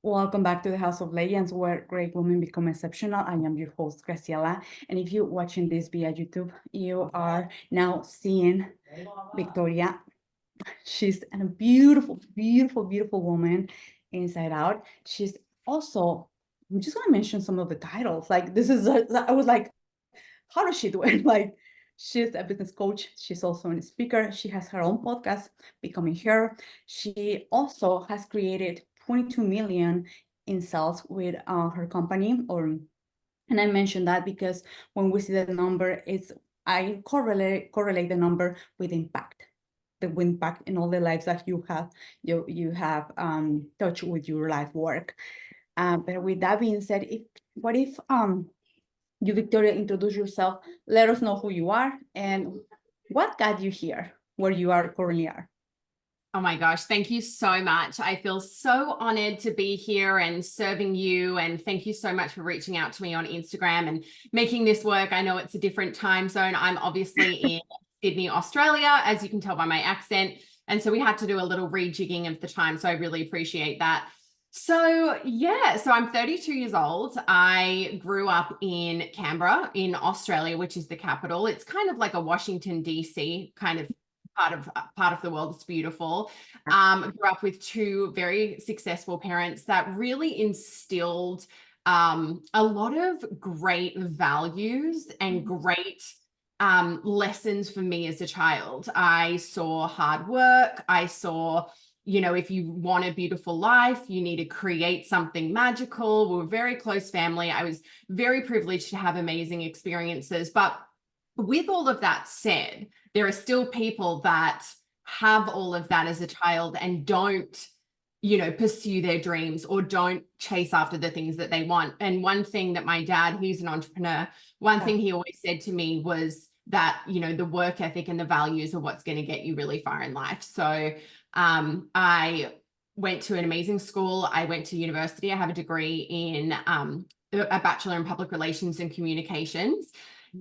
Welcome back to the House of Legends, where great women become exceptional. I am your host, Graciela. And if you're watching this via YouTube, you are now seeing Victoria. She's a beautiful, beautiful, beautiful woman inside out. She's also, I'm just going to mention some of the titles. Like, I was like, how does she do it? Like, she's a business coach. She's also a speaker. She has her own podcast, Becoming Her. She also has created 22 million in sales with her company. And I mentioned that because when we see the number, I correlate the number with impact, the impact in all the lives that you have touched with your life work. But with that being said, what if you, Victoria, introduce yourself. Let us know who you are and what got you here, where you are currently are. Oh my gosh, thank you so much. I feel so honored to be here and serving you. And thank you so much for reaching out to me on Instagram and making this work. I know it's a different time zone. I'm obviously in Sydney, Australia, as you can tell by my accent. And so we had to do a little rejigging of the time. So I really appreciate that. So I'm 32 years old. I grew up in Canberra in Australia, which is the capital. It's kind of like a Washington, DC kind of part of the world. It's beautiful. Grew up with two very successful parents that really instilled a lot of great values and great lessons for me as a child. I saw hard work. I saw, if you want a beautiful life, you need to create something magical. We were a very close family. I was very privileged to have amazing experiences. But with all of that said, there are still people that have all of that as a child and don't, pursue their dreams or don't chase after the things that they want. And one thing that my dad, he's an entrepreneur, one thing he always said to me was that, the work ethic and the values are what's going to get you really far in life. So I went to an amazing school. I went to university. I have a degree in a bachelor in public relations and communications.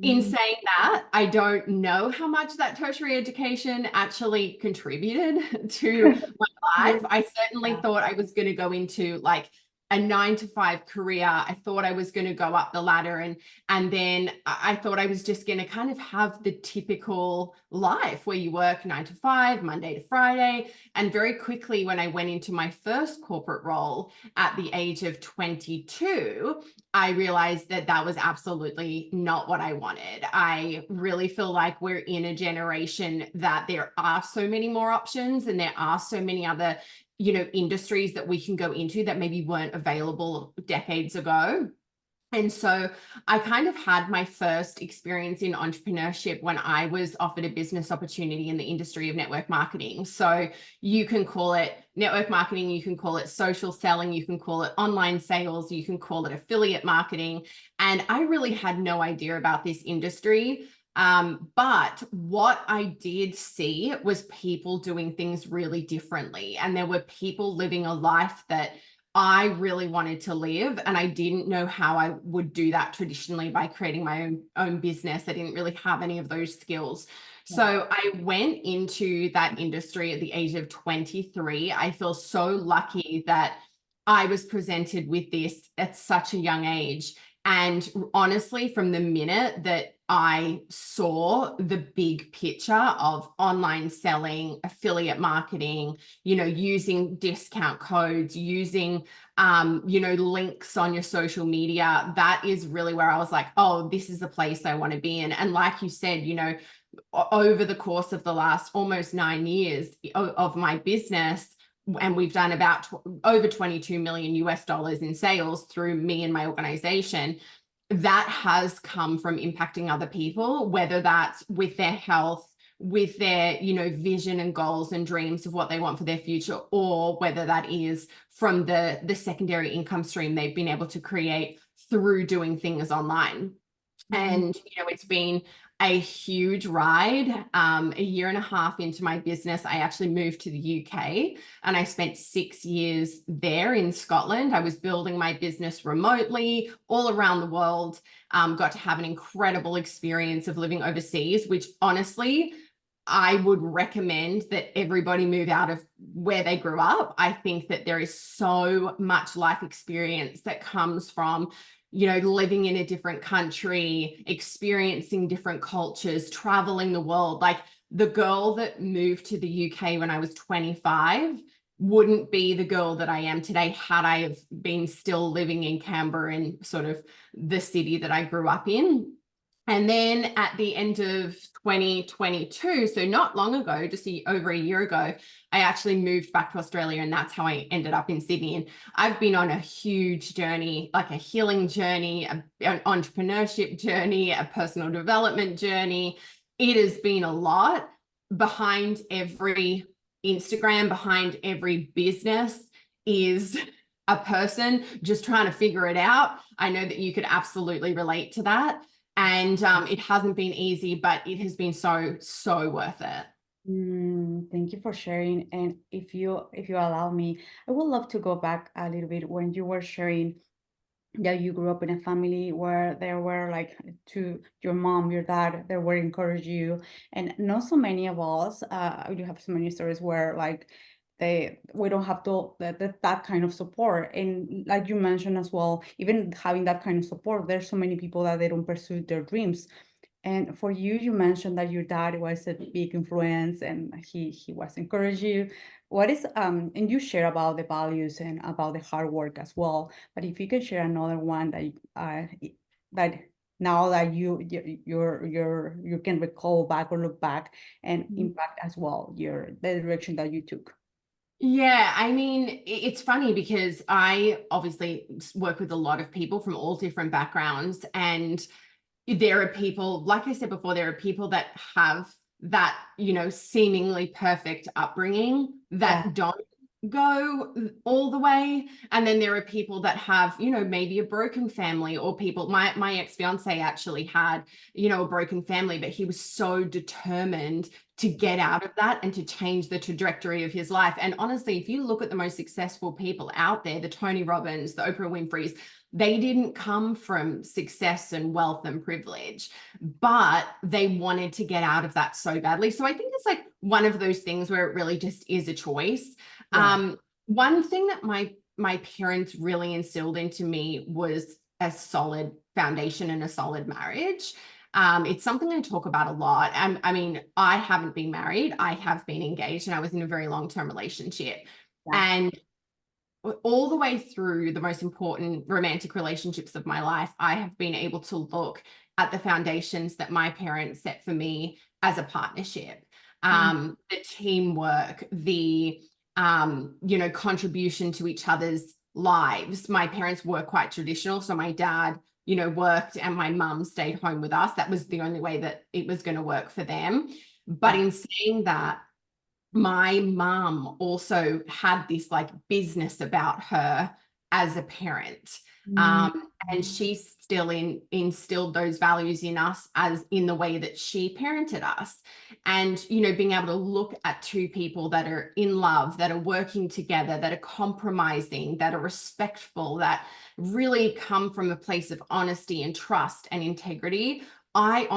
In saying that, I don't know how much that tertiary education actually contributed to my life. I certainly thought I was going to go into like a 9-to-5 career. I thought I was going to go up the ladder and then I thought I was just going to kind of have the typical life where you work 9 to 5, Monday to Friday. And very quickly, when I went into my first corporate role at the age of 22, I realized that that was absolutely not what I wanted. I really feel like we're in a generation that there are so many more options and there are so many other, industries that we can go into that maybe weren't available decades ago. And so I kind of had my first experience in entrepreneurship when I was offered a business opportunity in the industry of network marketing. So you can call it network marketing, you can call it social selling, you can call it online sales, you can call it affiliate marketing. And I really had no idea about this industry. But what I did see was people doing things really differently. And there were people living a life that I really wanted to live, and I didn't know how I would do that traditionally by creating my own business. I didn't really have any of those skills. So I went into that industry at the age of 23. I feel so lucky that I was presented with this at such a young age. And honestly, from the minute that I saw the big picture of online selling, affiliate marketing, using discount codes, using, links on your social media, that is really where I was like, oh, this is the place I want to be in. And like you said, over the course of the last almost 9 years of my business, and we've done about over 22 million US dollars in sales through me and my organization, that has come from impacting other people, whether that's with their health, with their, vision and goals and dreams of what they want for their future, or whether that is from the secondary income stream they've been able to create through doing things online. And, it's been a huge ride. A year and a half into my business, I actually moved to the UK and I spent 6 years there in Scotland. I was building my business remotely all around the world. Got to have an incredible experience of living overseas, which honestly, I would recommend that everybody move out of where they grew up. I think that there is so much life experience that comes from, you know, living in a different country, experiencing different cultures, traveling the world. Like the girl that moved to the UK when I was 25 wouldn't be the girl that I am today had I have been still living in Canberra and sort of the city that I grew up in. And then at the end of 2022, so not long ago, just over a year ago, I actually moved back to Australia, and that's how I ended up in Sydney. And I've been on a huge journey, like a healing journey, an entrepreneurship journey, a personal development journey. It has been a lot. Behind every Instagram, behind every business is a person just trying to figure it out. I know that you could absolutely relate to that. And it hasn't been easy, but it has been so, so worth it. Thank you for sharing. And if you allow me, I would love to go back a little bit when you were sharing that you grew up in a family where there were like to your mom, your dad, they were encourage you. And not so many of us, you have so many stories where like we don't have that kind of support. And like you mentioned as well, even having that kind of support, there's so many people that they don't pursue their dreams. And for you, you mentioned that your dad was a big influence and he was encouraging you. What is and you share about the values and about the hard work as well. But if you can share another one that that now that you can recall back or look back and impact as well the direction that you took. Yeah, I mean, it's funny because I obviously work with a lot of people from all different backgrounds, and there are people, like I said before, there are people that have that, you know, seemingly perfect upbringing Yeah. that don't go all the way. And then there are people that have, you know, maybe a broken family, or people, my ex-fiance actually had, you know, a broken family, but he was so determined to get out of that and to change the trajectory of his life. And honestly, if you look at the most successful people out there, the Tony Robbins, the Oprah Winfreys, they didn't come from success and wealth and privilege, but they wanted to get out of that so badly. So I think it's like one of those things where it really just is a choice. Yeah. One thing that my parents really instilled into me was a solid foundation and a solid marriage. It's something I talk about a lot. I mean, I haven't been married. I have been engaged, and I was in a very long-term relationship. Yeah. And all the way through the most important romantic relationships of my life, I have been able to look at the foundations that my parents set for me as a partnership. The teamwork, the you know, contribution to each other's lives. My parents were quite traditional, so my dad, you know, worked and my mum stayed home with us. That was the only way that it was going to work for them. But Yeah. in saying that, my mum also had this like business about her as a parent. Mm. And she still instilled those values in us as in the way that she parented us. And, you know, being able to look at two people that are in love, that are working together, that are compromising, that are respectful, that really come from a place of honesty and trust and integrity. I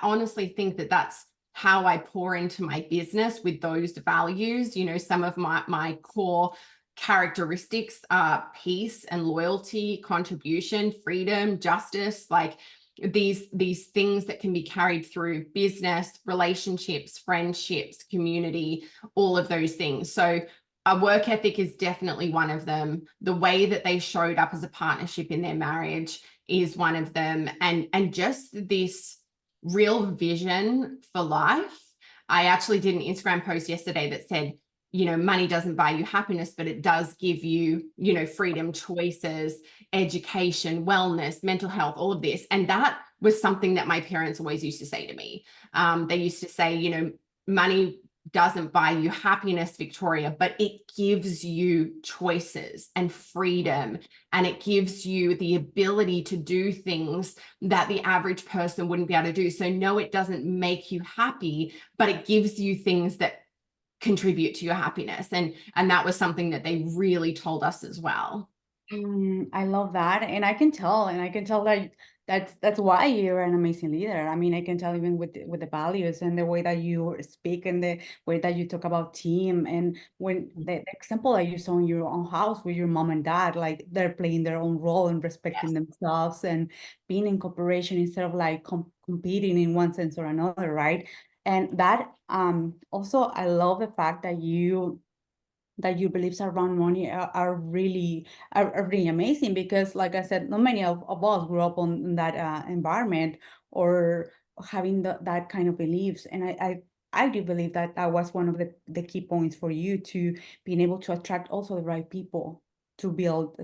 honestly think that that's how I pour into my business with those values. You know, some of my core characteristics are peace and loyalty, contribution, freedom, justice, like these things that can be carried through business, relationships, friendships, community, all of those things. So a work ethic is definitely one of them. The way that they showed up as a partnership in their marriage is one of them. And just this real vision for life. I actually did an Instagram post yesterday that said, you know, money doesn't buy you happiness, but it does give you, you know, freedom, choices, education, wellness, mental health, all of this. And that was something that my parents always used to say to me. They used to say, you know, money doesn't buy you happiness, Victoria, but it gives you choices and freedom, and it gives you the ability to do things that the average person wouldn't be able to do. So no, it doesn't make you happy, but it gives you things that contribute to your happiness. And that was something that they really told us as well. I love that, and I can tell that that's why you're an amazing leader. I mean, I can tell even with the values and the way that you speak and the way that you talk about team, and when the example that you saw in your own house with your mom and dad, like they're playing their own role and respecting Yes. themselves and being in cooperation instead of like competing in one sense or another, right? And that also I love the fact that your beliefs around money are really amazing, because like I said, not many of us grew up in that environment or having that kind of beliefs. And I do believe that that was one of the key points for you to being able to attract also the right people to build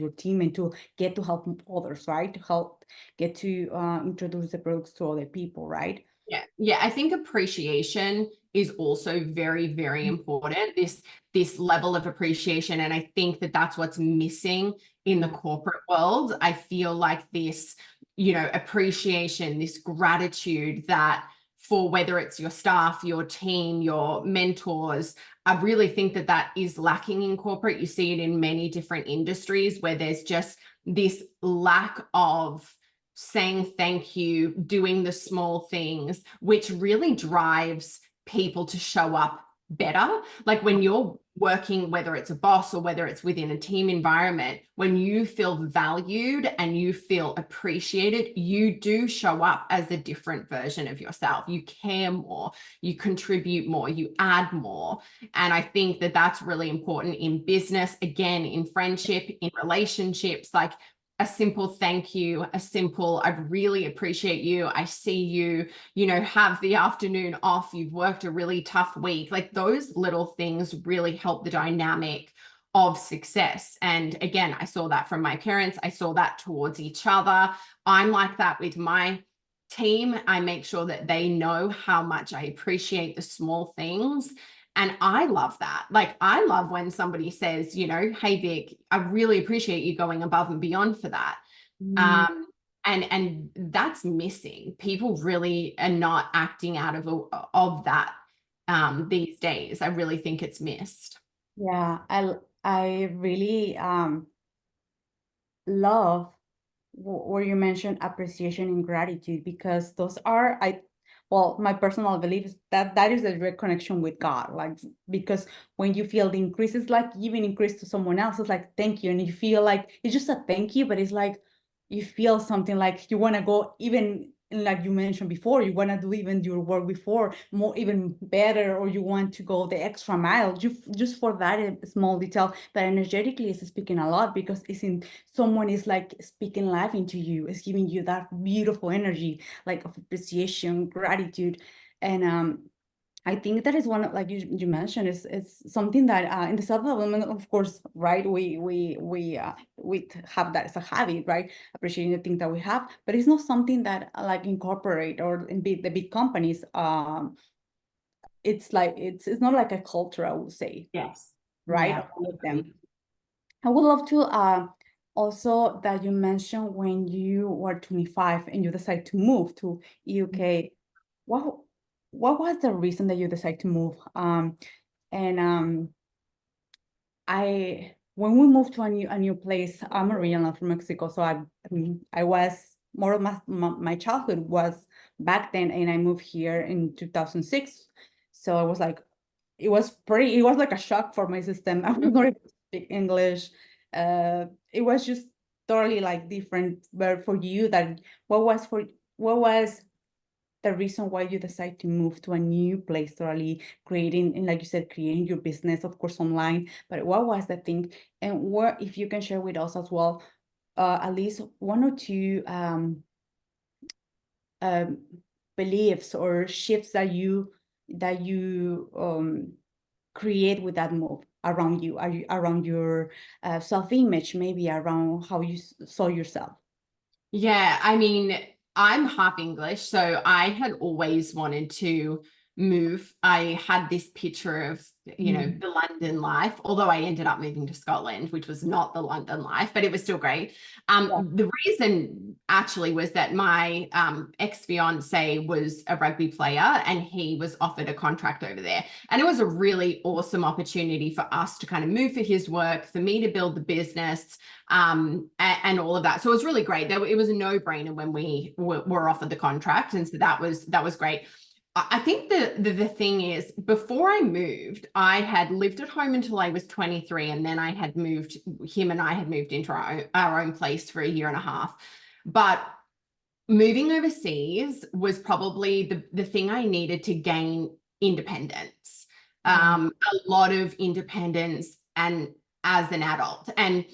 your team and to get to help others, right? To help get to introduce the products to other people, right? Yeah, yeah. I think appreciation is also very, very important. This level of appreciation, and I think that that's what's missing in the Yeah. corporate world. I feel like this, appreciation, this gratitude that for whether it's your staff, your team, your mentors, I really think that that is lacking in corporate. You see it in many different industries where there's just this lack of saying thank you, doing the small things, which really drives people to show up better. Like when you're working, whether it's a boss or whether it's within a team environment, when you feel valued and you feel appreciated, you do show up as a different version of yourself. You care more, you contribute more, you add more. And I think that that's really important in business, again, in friendship, in relationships. Like a simple thank you, a simple, I really appreciate you. I see you, have the afternoon off. You've worked a really tough week. Like those little things really help the dynamic of success. And again, I saw that from my parents. I saw that towards each other. I'm like that with my team. I make sure that they know how much I appreciate the small things. And I love that. Like, I love when somebody says, hey, Vic, I really appreciate you going above and beyond for that. Mm, Um, and that's missing. People really are not acting out of that these days. I really think it's missed. yeah, I really love where you mentioned appreciation and gratitude, because those are well, my personal belief is that that is a direct connection with God. Like, because when you feel the increase, it's like giving increase to someone else. It's like thank you, and you feel like it's just a thank you, but it's like you feel something like you want to go even, like you mentioned before, you want to do even your work before more, even better, or you want to go the extra mile just for that small detail that energetically is speaking a lot, because it's in someone is like speaking life into you, is giving you that beautiful energy, like of appreciation, gratitude. And I think that is one of, like you mentioned, is something that in the self-development, of course, right? We have that as a habit, right? Appreciating the things that we have, but it's not something that like incorporate or in the big companies. It's like it's not like a culture, I would say, Yes. right? Yeah. Of all of them. I would love to also that you mentioned when you were 25 and you decided to move to UK. What what was the reason that you decided to move? And I when we moved to a new place, I'm originally from Mexico, so I was more of my childhood was back then, and I moved here in 2006. So I was like, it was like a shock for my system. I was not able to speak English. It was just totally like different. But for you, that what was the reason why you decide to move to a new place, totally creating, and like you said, creating your business, of course, online. But what was the thing? And what, if you can share with us as well, at least one or two um, beliefs or shifts that you create with that move around you, are you around your self-image, maybe around how you saw yourself. Yeah, I mean, I'm half English, so I had always wanted to move, I had this picture of, you know, the London life, although I ended up moving to Scotland, which was not the London life, but it was still great. The reason actually was that my ex-fiance was a rugby player and he was offered a contract over there. And it was a really awesome opportunity for us to kind of move for his work, for me to build the business, and all of that. So it was really great. It was a no-brainer when we were offered the contract. And so that was great. I think the thing is, before I moved, I had lived at home until I was 23, and then him and I had moved into our own place for a year and a half. But moving overseas was probably the thing I needed to gain independence, a lot of independence, and as an adult. And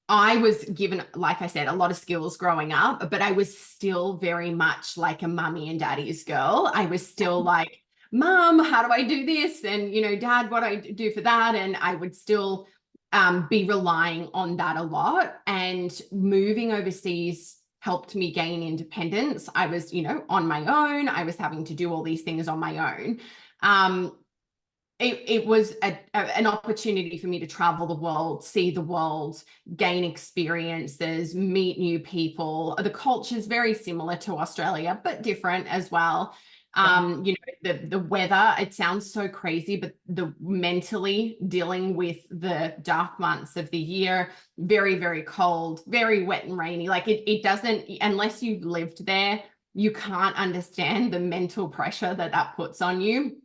I was given, like I said, a lot of skills growing up, but I was still very much like a mummy and daddy's girl. I was still like, Mom, how do I do this? And, you know, Dad, what do I do for that? And I would still be relying on that a lot. And moving overseas helped me gain independence. I was, you know, on my own. I was having to do all these things on my own. It was an opportunity for me to travel the world, see the world, gain experiences, meet new people. The culture is very similar to Australia, but different as well. You know, the weather, it sounds so crazy, but the mentally dealing with the dark months of the year, very, very cold, very wet and rainy. Like it doesn't, unless you've lived there, you can't understand the mental pressure that puts on you.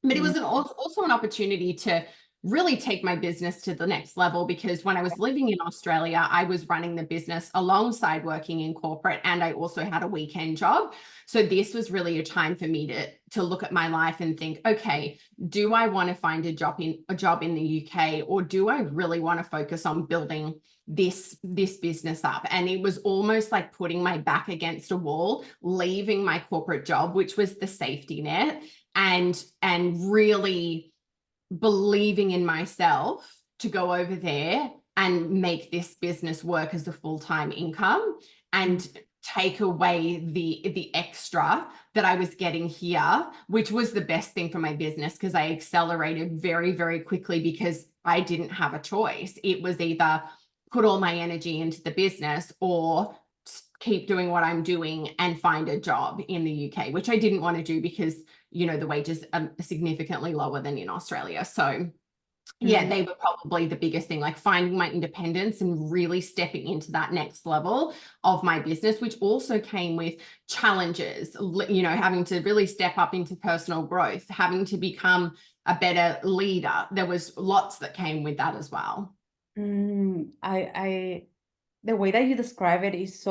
But it was also an opportunity to really take my business to the next level, because when I was living in Australia, I was running the business alongside working in corporate, and I also had a weekend job. So this was really a time for me to look at my life and think, okay, do I want to find a job in the UK, or do I really want to focus on building this business up? And it was almost like putting my back against a wall, leaving my corporate job, which was the safety net, and really believing in myself to go over there and make this business work as a full-time income and take away the extra that I was getting here, which was the best thing for my business, because I accelerated very, very quickly because I didn't have a choice. It was either put all my energy into the business or keep doing what I'm doing and find a job in the UK, which I didn't want to do because, you know, the wages are significantly lower than in Australia. So yeah, they were probably the biggest thing, like finding my independence and really stepping into that next level of my business, which also came with challenges, you know, having to really step up into personal growth, having to become a better leader. There was lots that came with that as well. I the way that you describe it is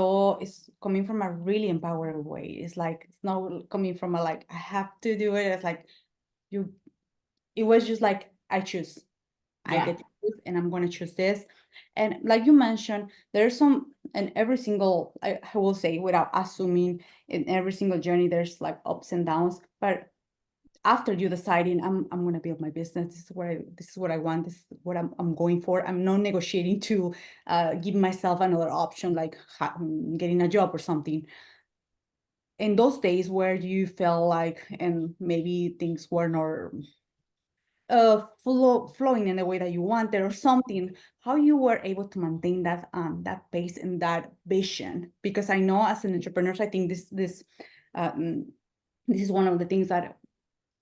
coming from a really empowering way. It's like, it's not coming from a like, I have to do it. It's like it was just like, I choose. I Yeah. get to choose, and I'm going to choose this. And like you mentioned, there's some, and every single, I will say, without assuming, in every single journey, there's like ups and downs. But after you deciding, I'm going to build my business, this is what I want, this is what I'm going for. I'm not negotiating to give myself another option, like getting a job or something. In those days where you felt like, and maybe things were not flowing in the way that you wanted or something, how you were able to maintain that pace and that vision? Because I know as an entrepreneur, I think this is one of the things that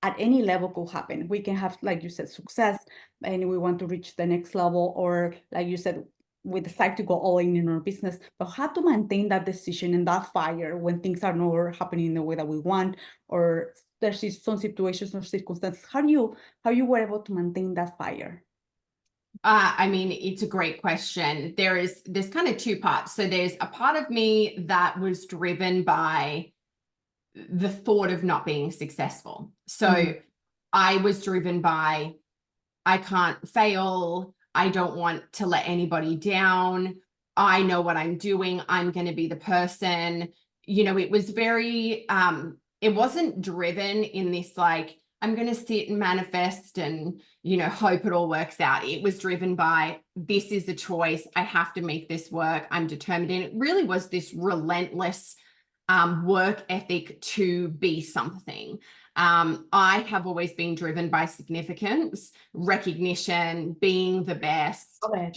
at any level could happen. We can have, like you said, success, and we want to reach the next level, or like you said, we decide to go all in our business, but how to maintain that decision and that fire when things are not happening in the way that we want, or there's some situations or circumstances. How you were able to maintain that fire? I mean, it's a great question. There's kind of two parts. So there's a part of me that was driven by the thought of not being successful. So I was driven by, I can't fail. I don't want to let anybody down. I know what I'm doing. I'm going to be the person. You know, it was very, it wasn't driven in this like, I'm going to sit and manifest and, you know, hope it all works out. It was driven by, this is a choice. I have to make this work. I'm determined. And it really was this relentless work ethic to be something. I have always been driven by significance, recognition, being the best, Okay.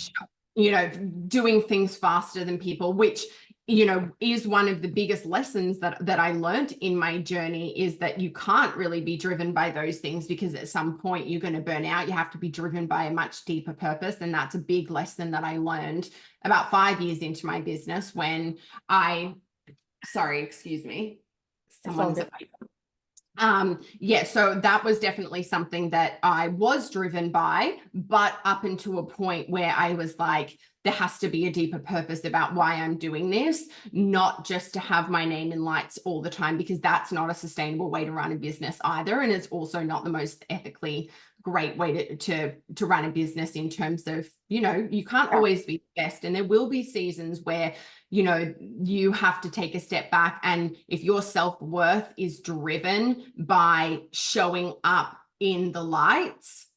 doing things faster than people, which, is one of the biggest lessons that I learned in my journey, is that you can't really be driven by those things, because at some point you're going to burn out. You have to be driven by a much deeper purpose. And that's a big lesson that I learned about 5 years into my business when sorry, excuse me. It's all Someone's good. yeah, so that was definitely something that I was driven by, but up until a point where I was like, there has to be a deeper purpose about why I'm doing this, not just to have my name in lights all the time, because that's not a sustainable way to run a business either. And it's also not the most ethically great way to run a business, in terms of, you can't always be the best. And there will be seasons where you have to take a step back. And if your self-worth is driven by showing up in the lights,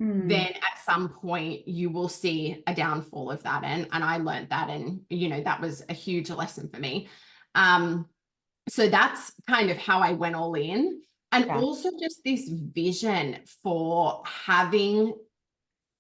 then at some point you will see a downfall of that. And I learned that, and that was a huge lesson for me. So that's kind of how I went all in. And also just this vision for having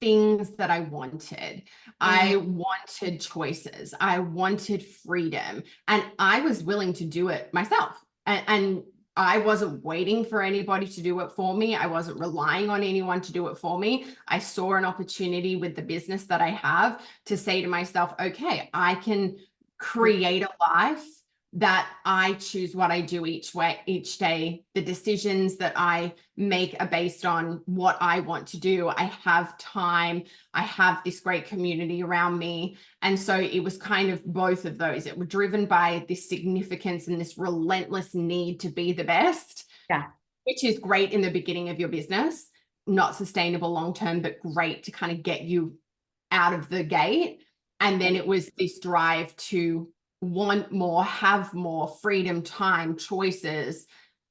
things that I wanted. I wanted choices. I wanted freedom. And I was willing to do it myself. And I wasn't waiting for anybody to do it for me. I wasn't relying on anyone to do it for me. I saw an opportunity with the business that I have to say to myself, okay, I can create a life that I choose what I do each day. The decisions that I make are based on what I want to do. I have time. I have this great community around me. And so it was kind of both of those. It was driven by this significance and this relentless need to be the best, which is great in the beginning of your business, not sustainable long-term, but great to kind of get you out of the gate. And then it was this drive to want more, have more freedom, time, choices,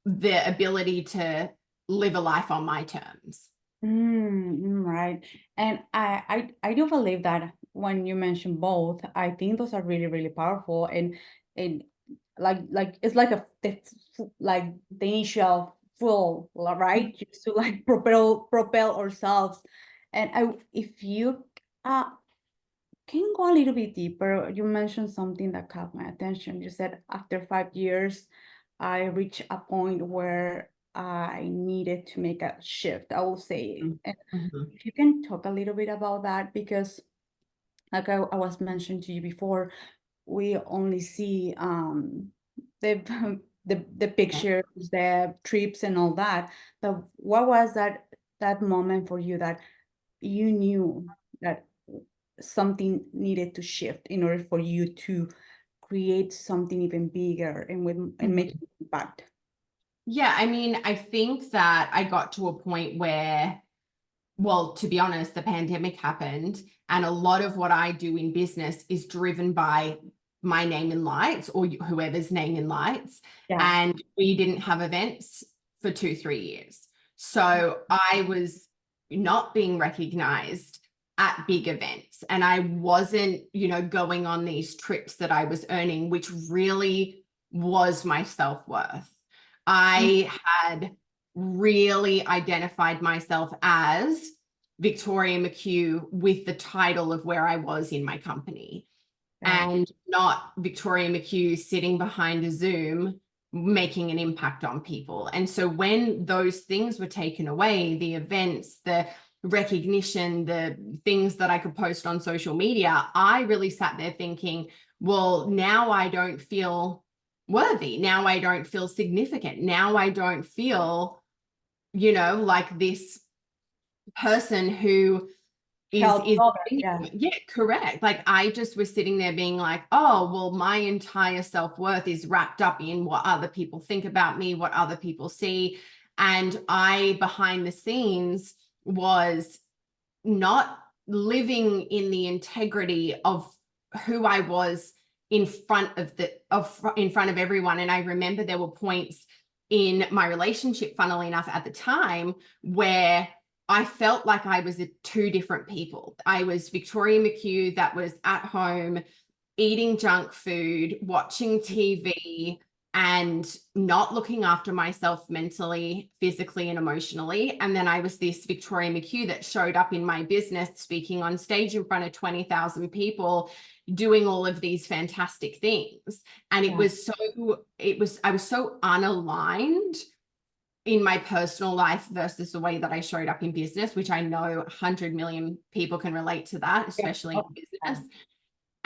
the ability to live a life on my terms. Right. And I do believe that when you mention both, I think those are really, really powerful. And like it's like like the initial fuel, right? Just to like propel ourselves. And if you can go a little bit deeper. You mentioned something that caught my attention. You said after 5 years, I reached a point where I needed to make a shift, I will say. And if you can talk a little bit about that, because like I was mentioned to you before, we only see the the pictures, the trips and all that. But what was that moment for you that you knew that something needed to shift in order for you to create something even bigger and make an impact? Yeah, I mean, I think that I got to a point where, well, to be honest, the pandemic happened, and a lot of what I do in business is driven by my name in lights, or whoever's name in lights. And we didn't have events for 2-3 years. So I was not being recognized at big events, and I wasn't, going on these trips that I was earning, which really was my self-worth. I had really identified myself as Victoria McHugh with the title of where I was in my company, and not Victoria McHugh sitting behind a Zoom making an impact on people. And so when those things were taken away, the events, the recognition, the things that I could post on social media, I really sat there thinking, well, now I don't feel worthy. Now I don't feel significant. Now I don't feel, like this person who is correct. Like I just was sitting there being like, oh, well, my entire self-worth is wrapped up in what other people think about me, what other people see. And I, behind the scenes, was not living in the integrity of who I was in front of everyone. And I remember there were points in my relationship, funnily enough, at the time, where I felt like I was two different people. I was Victoria McHugh that was at home eating junk food, watching TV, and not looking after myself mentally, physically, and emotionally. And then I was this Victoria McHugh that showed up in my business, speaking on stage in front of 20,000 people, doing all of these fantastic things. And I was so unaligned in my personal life versus the way that I showed up in business, which I know 100 million people can relate to that, especially in business.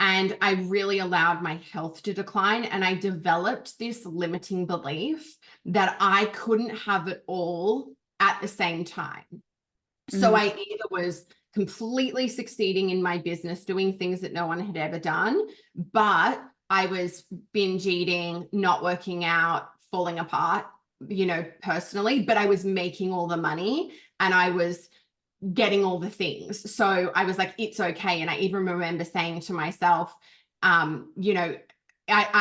And I really allowed my health to decline. And I developed this limiting belief that I couldn't have it all at the same time. So I either was completely succeeding in my business, doing things that no one had ever done, but I was binge eating, not working out, falling apart, personally, but I was making all the money and I was getting all the things. So I was like, it's okay. And I even remember saying to myself, I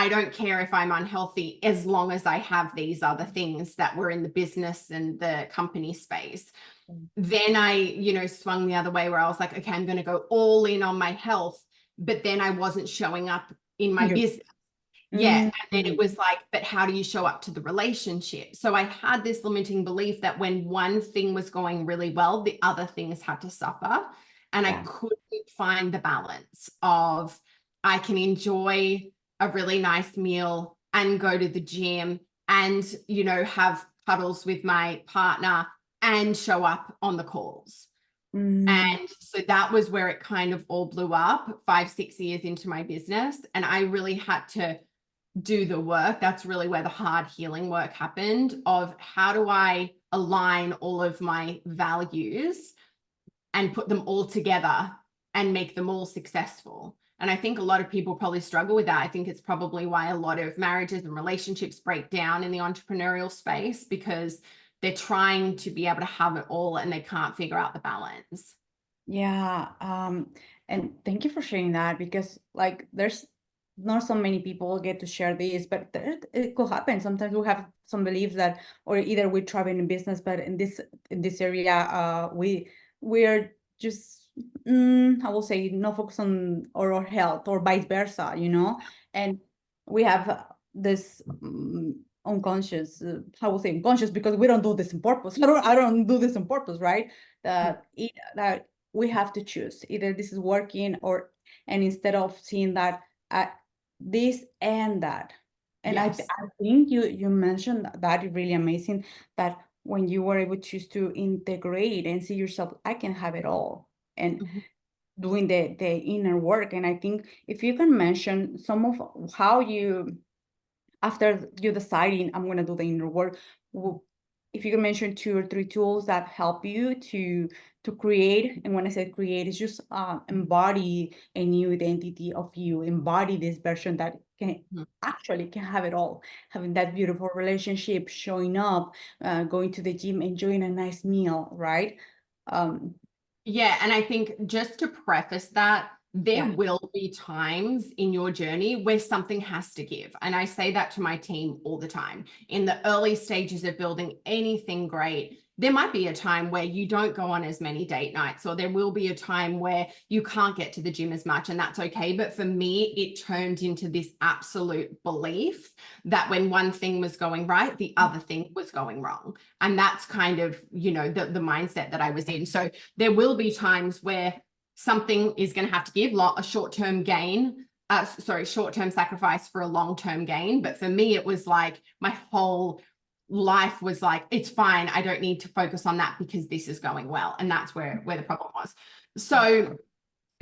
don't care if I'm unhealthy as long as I have these other things that were in the business and the company space. Then I, swung the other way where I was like, okay, I'm going to go all in on my health, but then I wasn't showing up in my business. Yeah. And then it was like, but how do you show up to the relationship? So I had this limiting belief that when one thing was going really well, the other things had to suffer. And I couldn't find the balance of I can enjoy a really nice meal and go to the gym and, have cuddles with my partner and show up on the calls. And so that was where it kind of all blew up 5-6 years into my business. And I really had to do the work. That's really where the hard healing work happened of how do I align all of my values and put them all together and make them all successful. And I think a lot of people probably struggle with that. I think it's probably why a lot of marriages and relationships break down in the entrepreneurial space, because they're trying to be able to have it all and they can't figure out the balance. Yeah, and thank you for sharing that, because like there's not so many people get to share this, but it could happen. Sometimes we have some beliefs that, or either we're thriving in business, but in this area, we're just I will say not focus on our health or vice versa, and we have this unconscious, I will say unconscious, because we don't do this on purpose. I don't do this on purpose, right? That we have to choose either this is working and instead of seeing that this and that. And Yes. I think you mentioned that really amazing, that when you were able to choose to integrate and see yourself, I can have it all, and doing the inner work. And I think if you can mention some of how you, after you deciding I'm going to do the inner work, if you can mention 2 or 3 tools that help you to create. And when I say create, it's just embody a new identity of you, embody this version that can have it all, having that beautiful relationship, showing up, going to the gym, enjoying a nice meal, right? Yeah. And I think just to preface that, there Yeah. will be times in your journey where something has to give. And I say that to my team all the time. In the early stages of building anything great, there might be a time where you don't go on as many date nights, or there will be a time where you can't get to the gym as much, and that's okay. But for me, it turned into this absolute belief that when one thing was going right, the other thing was going wrong. And that's kind of, the mindset that I was in. So there will be times where something is going to have to give a short-term gain, short-term sacrifice for a long-term gain. But for me, it was like my whole life was like, it's fine. I don't need to focus on that because this is going well. And that's where the problem was. So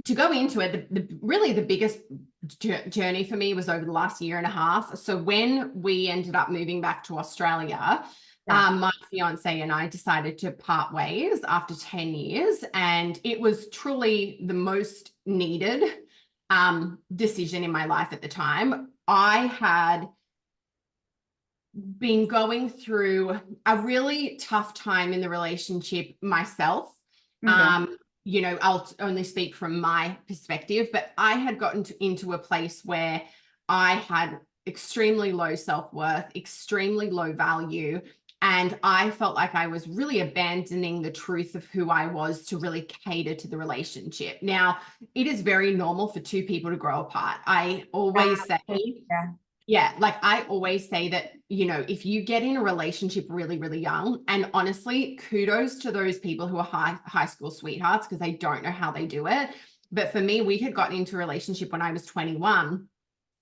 to go into it, really the biggest journey for me was over the last 1.5 years. So when we ended up moving back to Australia, my fiance and I decided to part ways after 10 years. And it was truly the most needed decision in my life at the time. I had been going through a really tough time in the relationship myself. I'll only speak from my perspective, but I had gotten into a place where I had extremely low self-worth, extremely low value, and I felt like I was really abandoning the truth of who I was to really cater to the relationship. Now, it is very normal for 2 people to grow apart. I always say Yeah, like I always say that, you know, if you get in a relationship really, really young, and honestly, kudos to those people who are high school sweethearts, because they don't know how they do it. But for me, we had gotten into a relationship when I was 21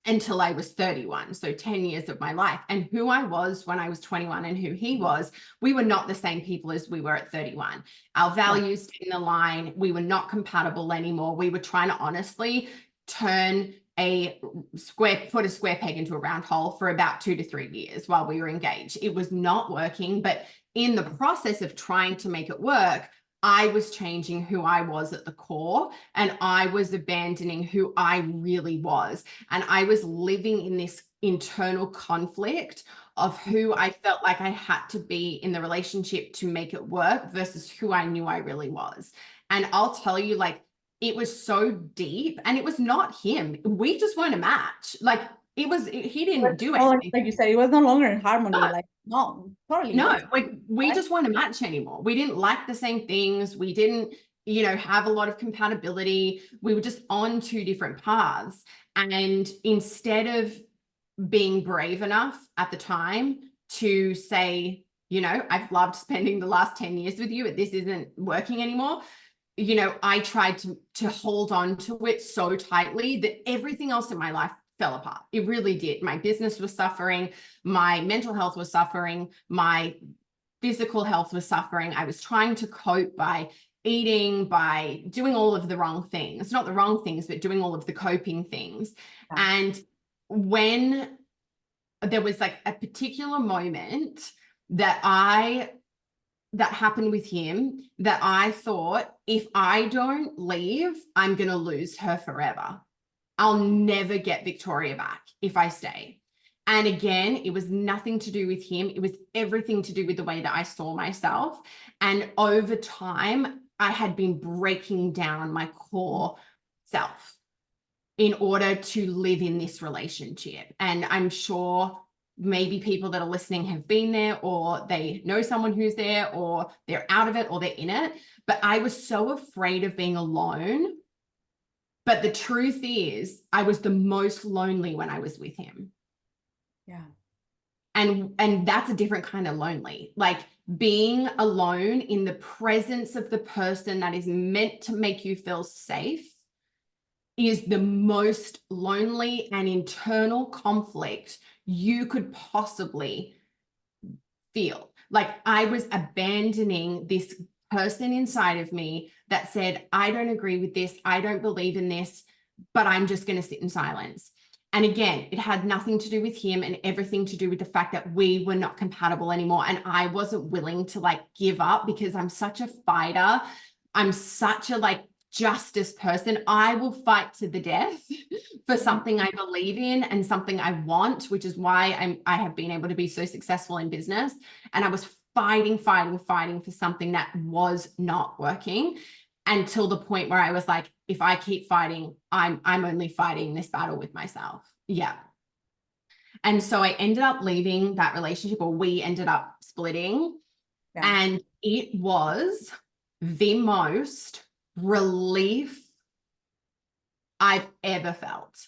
until I was 31. So 10 years of my life. And who I was when I was 21 and who he was, we were not the same people as we were at 31. Our values didn't align. We were not compatible anymore. We were trying to honestly put a square peg into a round hole for about 2 to 3 years while we were engaged. It was not working, but in the process of trying to make it work, I was changing who I was at the core, and I was abandoning who I really was. And I was living in this internal conflict of who I felt like I had to be in the relationship to make it work versus who I knew I really was. And I'll tell you, like, it was so deep, and it was not him. We just weren't a match. Like, he didn't do anything. Like you said, it was no longer in harmony. No. Like, no, totally. No, That's like we just weren't a match anymore. We didn't like the same things. We didn't, you know, have a lot of compatibility. We were just on two different paths. And instead of being brave enough at the time to say, you know, I've loved spending the last 10 years with you, but this isn't working anymore. You know, I tried to hold on to it so tightly that everything else in my life fell apart. It really did. My business was suffering. My mental health was suffering. My physical health was suffering. I was trying to cope by eating, by doing all of the wrong things, not the wrong things, but doing all of the coping things. Yeah. And when there was like a particular moment that happened with him, that I thought, if I don't leave, I'm going to lose her forever. I'll never get Victoria back if I stay. And again, it was nothing to do with him. It was everything to do with the way that I saw myself. And over time, I had been breaking down my core self in order to live in this relationship. And I'm sure maybe people that are listening have been there, or they know someone who's there, or they're out of it, or they're in it. But I was so afraid of being alone. But the truth is, I was the most lonely when I was with him. Yeah. And that's a different kind of lonely. Like, being alone in the presence of the person that is meant to make you feel safe is the most lonely and internal conflict you could possibly feel. Like, I was abandoning this person inside of me that said, I don't agree with this, I don't believe in this, but I'm just going to sit in silence. And again, it had nothing to do with him and everything to do with the fact that we were not compatible anymore. And I wasn't willing to like give up, because I'm such a fighter. I'm such a like justice person. I will fight to the death for something I believe in and something I want, which is why I have been able to be so successful in business. And I was fighting for something that was not working, until the point where I was like, if I keep fighting, I'm only fighting this battle with myself. Yeah. And so I ended up leaving that relationship, or we ended up splitting. Yeah. And it was the most relief I've ever felt.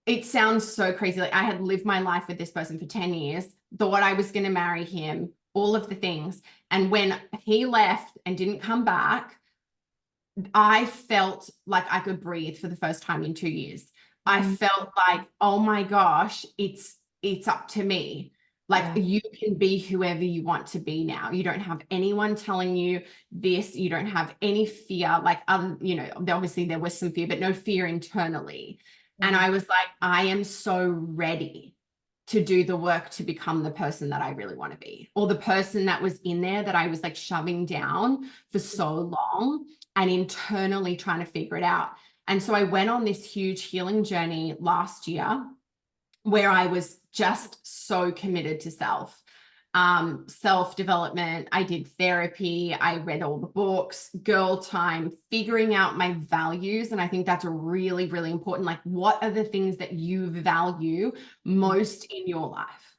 It sounds so crazy. Like, I had lived my life with this person for 10 years, thought I was going to marry him, all of the things. And when he left and didn't come back, I felt like I could breathe for the first time in 2 years. I felt like, oh my gosh, it's up to me. Like, you can be whoever you want to be now. You don't have anyone telling you this. You don't have any fear. Like, you know, obviously there was some fear, but no fear internally. And I was like, I am so ready to do the work to become the person that I really want to be, or the person that was in there that I was like shoving down for so long and internally trying to figure it out. And so I went on this huge healing journey last year, where I was just so committed to self-development. I did therapy. I read all the books, girl time, figuring out my values. And I think that's a really, really important. Like, what are the things that you value most in your life?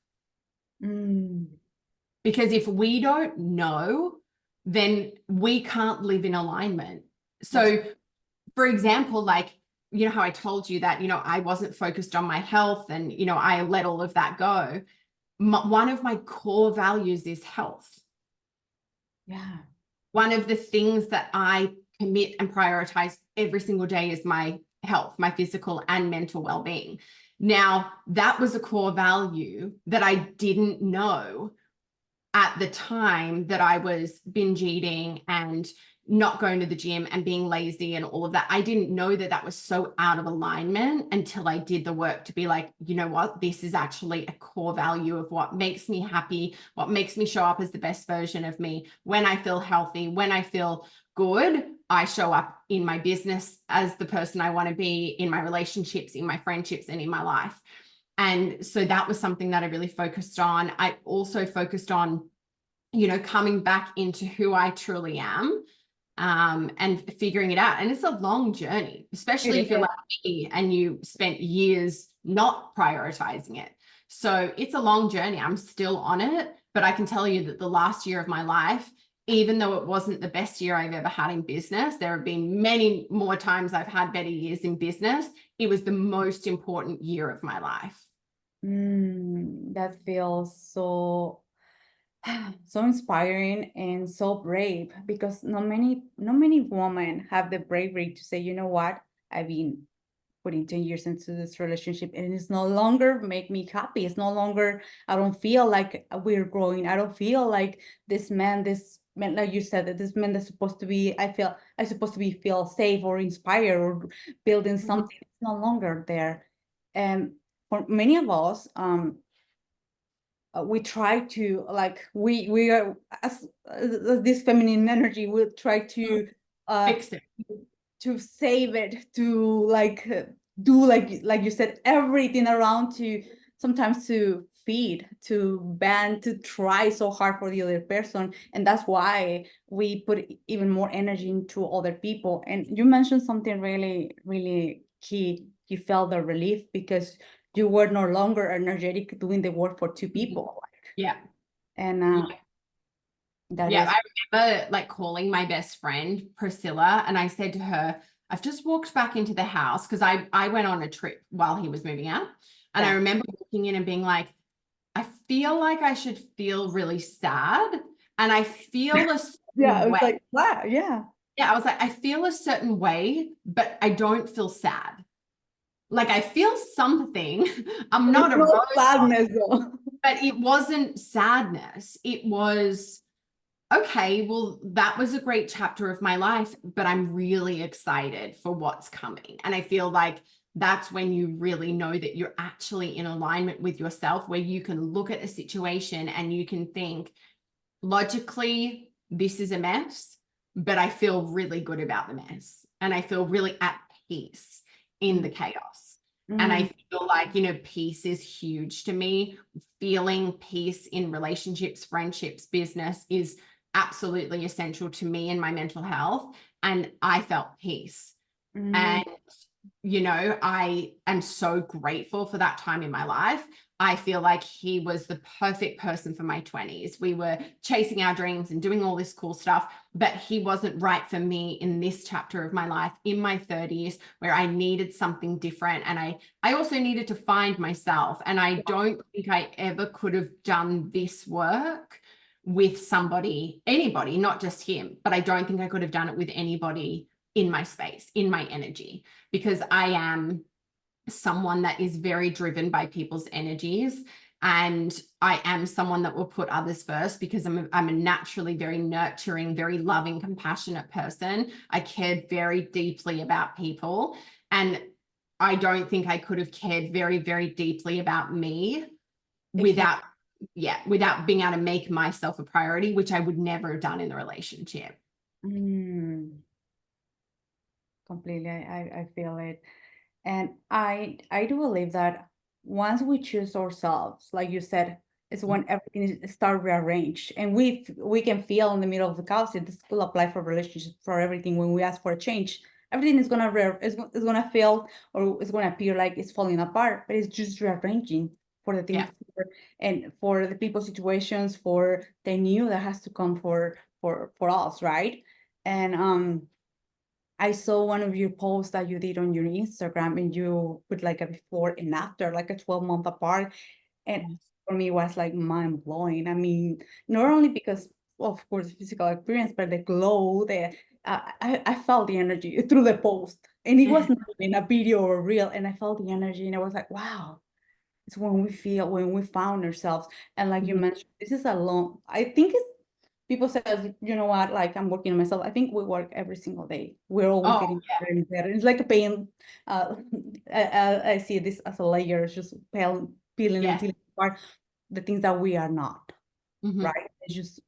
Because if we don't know, then we can't live in alignment. So, for example, like, you know, how I told you that, you know, I wasn't focused on my health and, you know, I let all of that go. One of my core values is health. Yeah. One of the things that I commit and prioritize every single day is my health, my physical and mental well-being. Now, that was a core value that I didn't know at the time that I was binge eating and not going to the gym and being lazy and all of that. I didn't know that that was so out of alignment until I did the work to be like, you know what, this is actually a core value of what makes me happy, what makes me show up as the best version of me. When I feel healthy, when I feel good, I show up in my business as the person I want to be, in my relationships, in my friendships, and in my life. And so that was something that I really focused on. I also focused on, you know, coming back into who I truly am, and figuring it out. And it's a long journey, especially if you're like me and you spent years not prioritizing it. So it's a long journey. I'm still on it, but I can tell you that the last year of my life, even though it wasn't the best year I've ever had in business, there have been many more times I've had better years in business. It was the most important year of my life. That feels so so inspiring and so brave, because not many women have the bravery to say, you know what, I've been putting 10 years into this relationship and it's no longer make me happy. It's no longer, I don't feel like we're growing. I don't feel like this man, like you said, that this man that's supposed to be, I'm supposed to be feel safe or inspired or building something. It's no longer there. And for many of us, we try to, like, we are as this feminine energy, we try to Fix it. save it, to like do like you said, everything around, to sometimes to feed, to bend, to try so hard for the other person. And that's why we put even more energy into other people. And you mentioned something really, really key. You felt the relief because you were no longer energetic doing the work for two people. Yeah. And Yeah. that Yeah, is, I remember like calling my best friend Priscilla, and I said to her, I've just walked back into the house because I went on a trip while he was moving out. And I yeah, remember walking in and being like, I feel like I should feel really sad. And I feel a yeah, certain it was way. like, wow, yeah. Yeah, I was like, I feel a certain way, but I don't feel sad. Like I feel something. I'm It's not a not robot, sadness though. but it wasn't sadness. It was, okay, well, that was a great chapter of my life, but I'm really excited for what's coming. And I feel like that's when you really know that you're actually in alignment with yourself, where you can look at a situation and you can think, logically, this is a mess, but I feel really good about the mess. And I feel really at peace in the chaos. And I feel like, you know, peace is huge to me. Feeling peace in relationships, friendships, business is absolutely essential to me and my mental health. And I felt peace. And, you know, I am so grateful for that time in my life. I feel like he was the perfect person for my 20s. We were chasing our dreams and doing all this cool stuff, but he wasn't right for me in this chapter of my life, in my 30s, where I needed something different. And I also needed to find myself. And I don't think I ever could have done this work with somebody, anybody, not just him, but I don't think I could have done it with anybody in my space, in my energy, because I am someone that is very driven by people's energies. And I am someone that will put others first because I'm a naturally very nurturing, very loving, compassionate person. I care very deeply about people. And I don't think I could have cared very, very deeply about me without, without being able to make myself a priority, which I would never have done in the relationship. Completely, I feel it. And I do believe that once we choose ourselves, like you said, is when everything is start rearranged, and we can feel in the middle of the chaos. This will apply for relationships, for everything. When we ask for a change, everything is gonna is gonna feel, or it's gonna appear like it's falling apart, but it's just rearranging for the things, and for the people, situations, for the new that has to come for us, right? And I saw one of your posts that you did on your Instagram, and you put like a before and after, like a 12-month apart. And Yes. for me, it was like mind blowing. I mean, not only because, of course, physical experience, but the glow, I felt the energy through the post. And it was not in a video or reel. And I felt the energy, and I was like, wow, it's when we found ourselves. And like you Mhm. mentioned, this is a long, I think it's, people say, you know what, like I'm working on myself. I think we work every single day. We're always Oh, getting better and better. It's like a pain. Uh, I see this as a layer. It's just peeling and yes. peeling apart the things that we are not, Mhm. right? It's just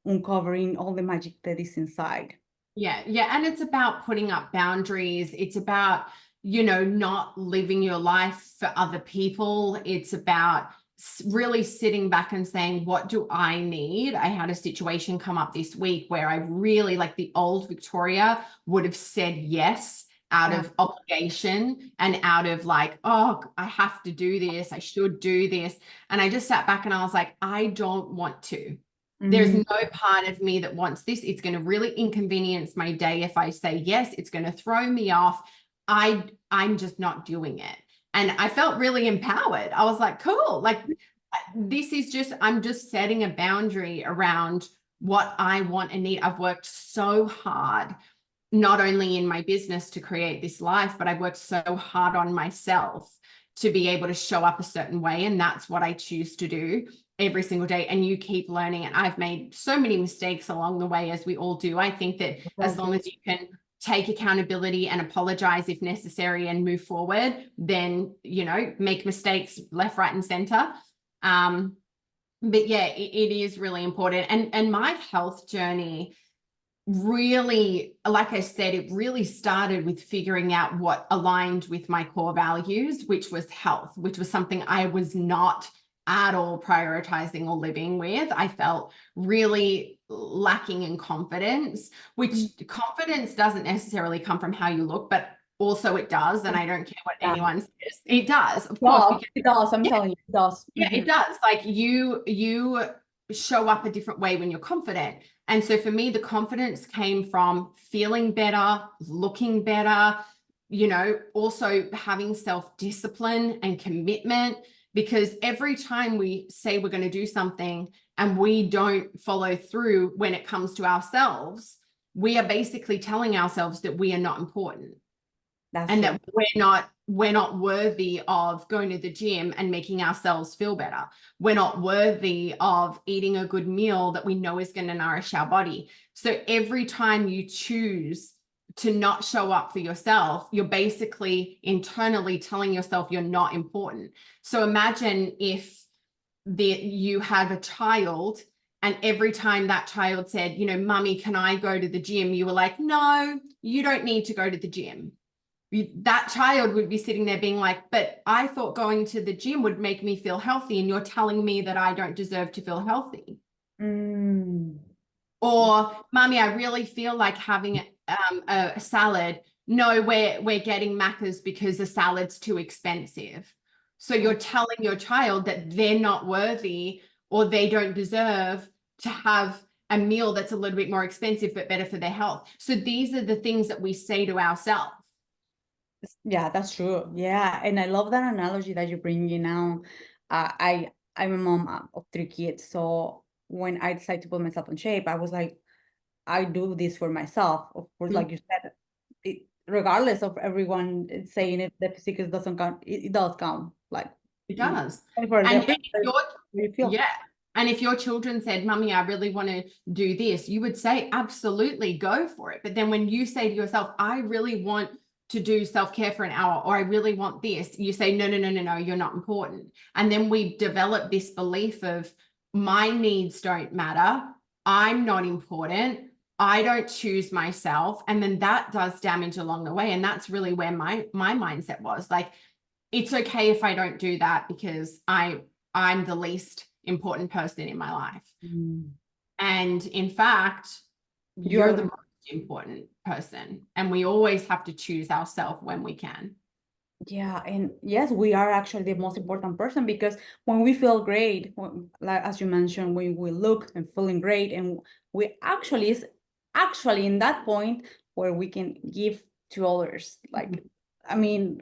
uncovering all the magic that is inside. Yeah, yeah. And it's about putting up boundaries. It's about, not living your life for other people. It's about really sitting back and saying, what do I need? I had a situation come up this week where I really, like the old Victoria, would have said yes out Yeah. of obligation and out of like, oh, I have to do this. I should do this. And I just sat back and I was like, I don't want to. There's Mm, no part of me that wants this. It's going to really inconvenience my day if I say yes. It's going to throw me off. I'm just not doing it. And I felt really empowered. I was like, cool. Like this is just, I'm just setting a boundary around what I want and need. I've worked so hard, not only in my business to create this life, but I've worked so hard on myself to be able to show up a certain way. And that's what I choose to do every single day. And you keep learning. And I've made so many mistakes along the way, as we all do. I think that as long as you can take accountability and apologize if necessary and move forward, then, make mistakes left, right, and center. But yeah, it is really important. And my health journey really, like I said, it really started with figuring out what aligned with my core values, which was health, which was something I was not at all prioritizing or living with. I felt really lacking in confidence, which confidence doesn't necessarily come from how you look, but also it does. And I don't care what yeah. anyone says. It does, of course, Does, because it does. I'm telling you, it does. yeah, it does. Like you show up a different way when you're confident. And so for me, the confidence came from feeling better, looking better, also having self-discipline and commitment. Because every time we say we're going to do something and we don't follow through when it comes to ourselves, we are basically telling ourselves that we are not important That's and true. that we're not worthy of going to the gym and making ourselves feel better. We're not worthy of eating a good meal that we know is going to nourish our body. So every time you choose to not show up for yourself, you're basically internally telling yourself you're not important. So imagine if you have a child and every time that child said, Mummy, can I go to the gym? You were like, no, you don't need to go to the gym. That child would be sitting there being like, but I thought going to the gym would make me feel healthy, and you're telling me that I don't deserve to feel healthy. Mm. Or, Mommy, I really feel like having a salad. No, we're getting Macca's because the salad's too expensive. So you're telling your child that they're not worthy or they don't deserve to have a meal that's a little bit more expensive but better for their health. So these are the things that we say to ourselves. Yeah, that's true. Yeah, and I love that analogy that you bring in now. I'm a mom of 3 kids, so when I decided to put myself in shape, I was like, I do this for myself. Of course, like you said, regardless of everyone saying it, the physique doesn't count. It does count. Like It mm, does. for And the if your you feel. yeah. And if your children said, Mummy, I really want to do this, you would say, absolutely, go for it. But then when you say to yourself, I really want to do self-care for an hour, or I really want this, you say, no, no, no, no, no, you're not important. And then we develop this belief of my needs don't matter. I'm not important. I don't choose myself. And then that does damage along the way. And that's really where my mindset was like, it's okay if I don't do that because I'm the least important person in my life. Mm. And in fact, you're the You're most important person. And we always have to choose ourselves when we can. Yeah, and yes, we are actually the most important person because when we feel great, like as you mentioned, when we look and feeling great, and we actually is actually in that point where we can give to others. Like, I mean,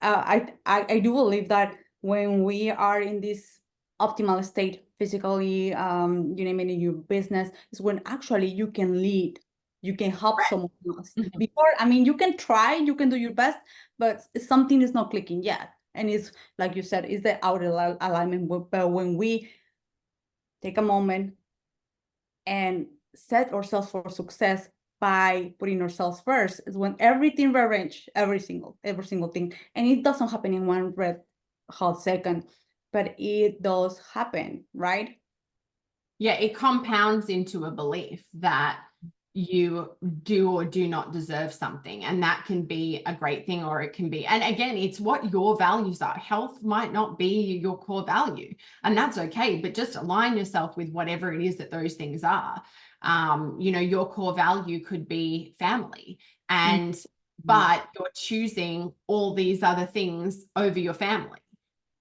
I do believe that when we are in this optimal state physically, you name it, in your business, is when actually you can lead, you can help Right. someone else. Before, I mean, you can try, you can do your best, but something is not clicking yet. And it's like you said, it's the outer alignment. But when we take a moment and set ourselves for success by putting ourselves first, is when everything rearrange, every single thing. And it doesn't happen in one red hot second, but it does happen, right? Yeah, it compounds into a belief that you do or do not deserve something. And that can be a great thing, or it can be, and again, it's what your values are. Health might not be your core value, and that's okay, but just align yourself with whatever it is that those things are. You know, your core value could be family, and but you're choosing all these other things over your family.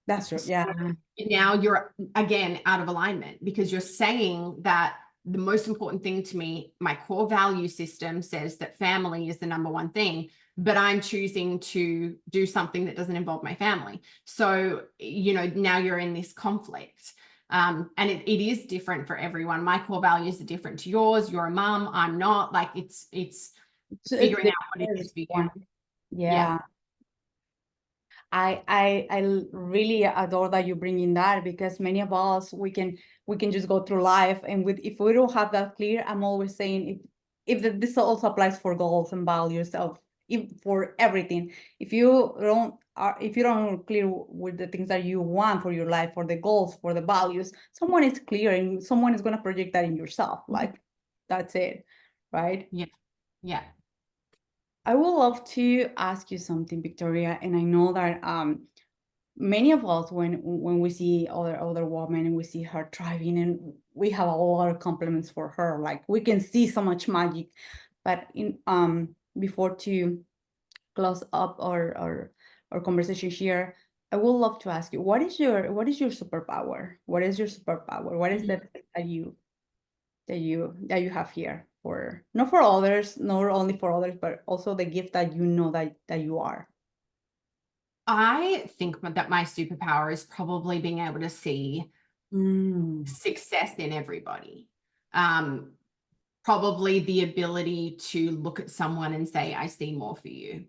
That's true. Yeah. Now you're again out of alignment, because you're saying that the most important thing to me, my core value system says that family is the number one thing, but I'm choosing to do something that doesn't involve my family. So, you know, now you're in this conflict. And it is different for everyone. My core values are different to yours. You're a mom, I'm not. Like it's figuring out what it is for you. Yeah. I really adore that you bring in that, because many of us, we can just go through life, and if we don't have that clear, I'm always saying, this also applies for goals and values for everything. If you don't clear with the things that you want for your life, for the goals, for the values, someone is clear and someone is going to project that in yourself. Like, that's it, right? Yeah. Yeah. I would love to ask you something, Victoria, and I know that many of us, when we see other women and we see her thriving, and we have a lot of compliments for her, like we can see so much magic. But before to close up our conversation here, I would love to ask you, what is your superpower? What is your superpower? What is that that you have here, for not for others, not only for others, but also the gift that you know that you are? I think that my superpower is probably being able to see success in everybody. Probably the ability to look at someone and say, I see more for you.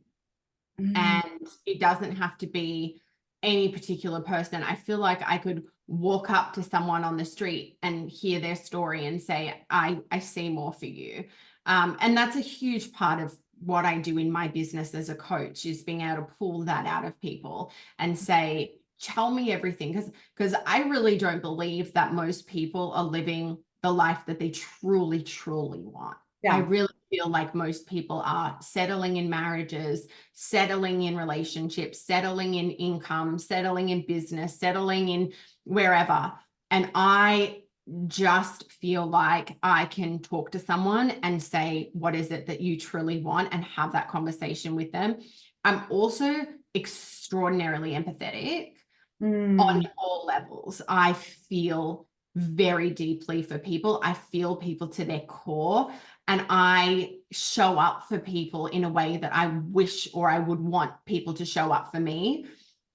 And it doesn't have to be any particular person. I feel like I could walk up to someone on the street and hear their story and say, I see more for you. And that's a huge part of what I do in my business as a coach, is being able to pull that out of people and say, tell me everything. Because I really don't believe that most people are living the life that they truly, truly want. I really feel like most people are settling in marriages, settling in relationships, settling in income, settling in business, settling in wherever. And I just feel like I can talk to someone and say, what is it that you truly want, and have that conversation with them. I'm also extraordinarily empathetic on all levels. I feel very deeply for people. I feel people to their core, and I show up for people in a way that I wish, or I would want people to show up for me.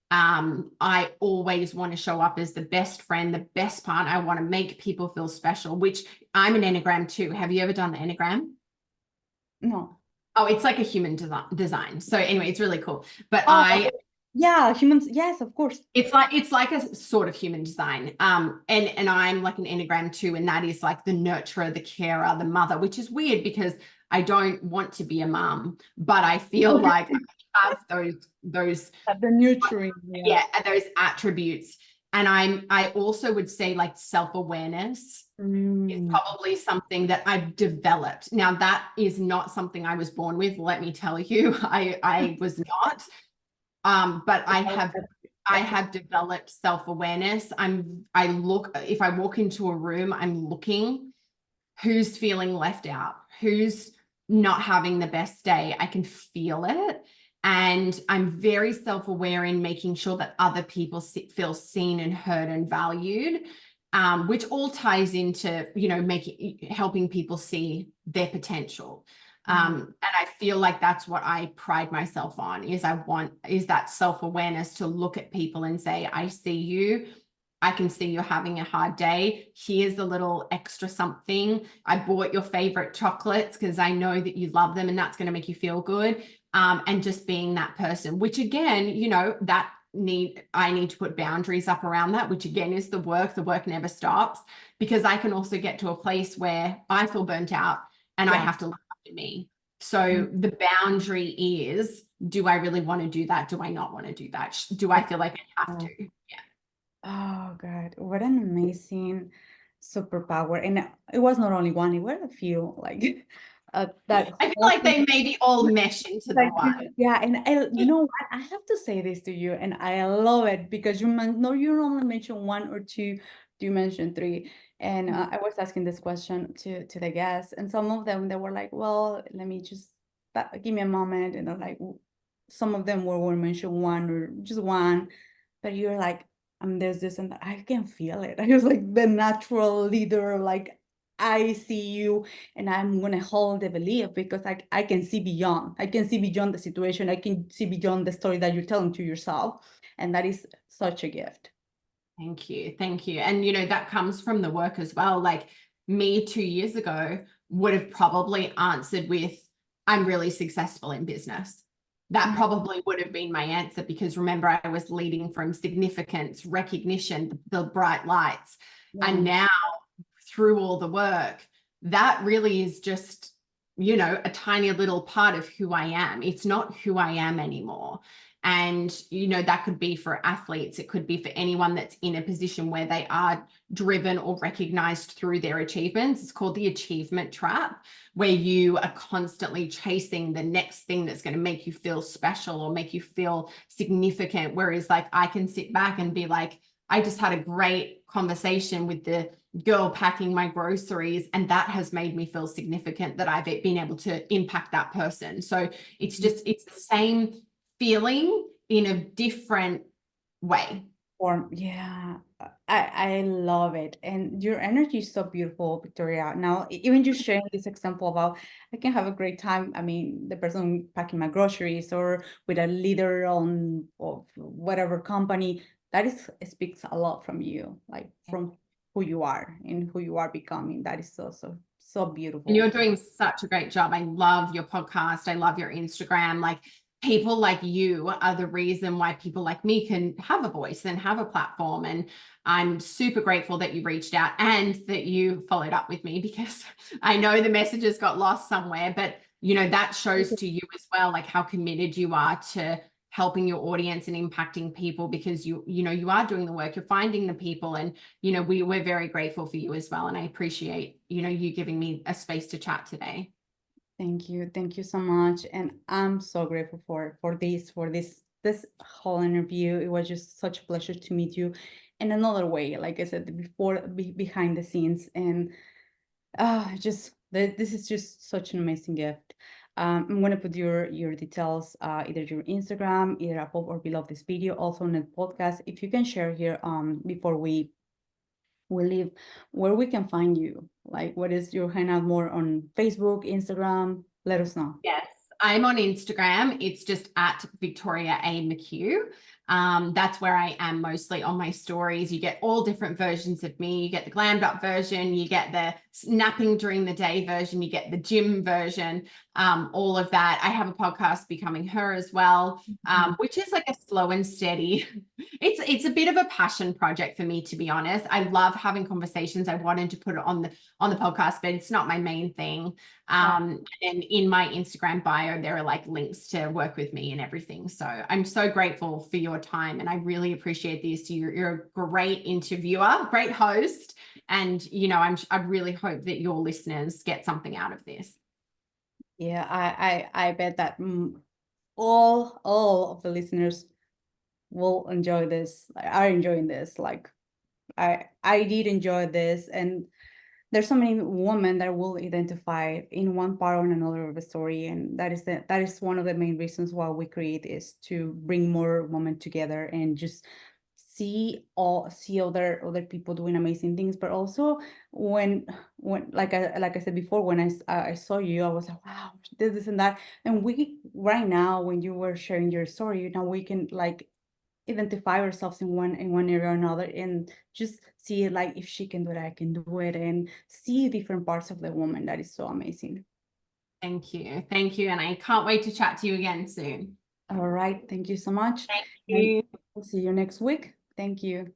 I always want to show up as the best friend, the best partner. I want to make people feel special, which I'm an Enneagram too. Have you ever done the Enneagram? No. Oh, it's like a human design. So anyway, it's really cool. But yeah, humans, yes, of course. It's like a sort of human design. And I'm like an Enneagram 2, and that is like the nurturer, the carer, the mother, which is weird because I don't want to be a mom, but I feel like I have those The nurturing. those attributes. And I also would say like self-awareness is probably something that I've developed. Now, that is not something I was born with, let me tell you. I was not. But I have developed self-awareness. If I walk into a room, I'm looking who's feeling left out, who's not having the best day. I can feel it. And I'm very self-aware in making sure that other people feel seen and heard and valued, which all ties into, you know, helping people see their potential. And I feel like that's what I pride myself on, is that self-awareness to look at people and say, I see you. I can see you're having a hard day. Here's the little extra something. I bought your favorite chocolates because I know that you love them and that's going to make you feel good. And just being that person, which again, I need to put boundaries up around that, which again is the work. The work never stops, because I can also get to a place where I feel burnt out and I have to look after me. So the boundary is, do I really want to do that? Do I not want to do that? Do I feel like I have to? Yeah. Oh God, what an amazing superpower. And it was not only one, it were a few, like that I feel whole like they maybe all mesh into the like, one. yeah, and you know what? I have to say this to you, and I love it because you only mentioned one or two, you mentioned three. And I was asking this question to the guests, and some of them they were like, "Well, let me just give me a moment," and they're like, some of them were mentioned one or just one, but you're like, there's this and that. I can feel it. I was like the natural leader, like I see you and I'm gonna hold the belief because I can see beyond. I can see beyond the situation. I can see beyond the story that you're telling to yourself. And that is such a gift. Thank you. Thank you. And, that comes from the work as well. Like me 2 years ago would have probably answered with, I'm really successful in business. That probably would have been my answer, because remember, I was leading from significance, recognition, the bright lights. Yeah. And now through all the work, that really is just, a tiny little part of who I am. It's not who I am anymore. And, that could be for athletes. It could be for anyone that's in a position where they are driven or recognized through their achievements. It's called the achievement trap, where you are constantly chasing the next thing that's going to make you feel special or make you feel significant. Whereas like I can sit back and be like, I just had a great conversation with the girl packing my groceries, and that has made me feel significant, that I've been able to impact that person. So it's the same feeling in a different way. Or yeah, I love it. And your energy is so beautiful, Victoria. Now, even just sharing this example about I can have a great time. I mean, the person packing my groceries or with a leader of whatever company, that is it speaks a lot from you, like from who you are and who you are becoming. That is so And beautiful. you're doing such a great job. I love your podcast. I love your Instagram. Like, people like you are the reason why people like me can have a voice and have a platform. And I'm super grateful that you reached out and that you followed up with me, because I know the messages got lost somewhere, but that shows to you as well, like how committed you are to helping your audience and impacting people, because you are doing the work, you're finding the people, and we're very grateful for you as well. And I appreciate you giving me a space to chat today. Thank you so much, and I'm so grateful for this whole interview. It was just such a pleasure to meet you in another way, like I said before, behind the scenes, and this is just such an amazing gift. I'm gonna put your details, either your Instagram, either above or below this video, also on the podcast. If you can share here, before we leave, where we can find you, like what is your hangout more on Facebook, Instagram? Let us know. Yes, I'm on Instagram. It's just at Victoria A. McHugh. That's where I am mostly on my stories. You get all different versions of me. You get the glammed up version, you get the napping during the day version, you get the gym version, all of that. I have a podcast, Becoming Her, as well, which is like a slow and steady. It's a bit of a passion project for me, to be honest. I love having conversations. I wanted to put it on the podcast, but it's not my main thing. And in my Instagram bio, there are like links to work with me and everything. So I'm so grateful for your time, and I really appreciate this. You're a great interviewer, great host, and I really hope that your listeners get something out of this. Yeah, I bet that all of the listeners will enjoy this, are enjoying this. Like I did enjoy this, and there's so many women that will identify in one part or another of the story, and that is one of the main reasons why we create, is to bring more women together and just see other people doing amazing things, but also when like I said before, when I saw you, I was like, wow, this and that. And we right now, when you were sharing your story, now we can like identify ourselves in one area or another, and just see it like, if she can do it, I can do it, and see different parts of the woman. That is so amazing. Thank you. Thank you. And I can't wait to chat to you again soon. All right, thank you so much. Thank And you. we'll see you next week. Thank you.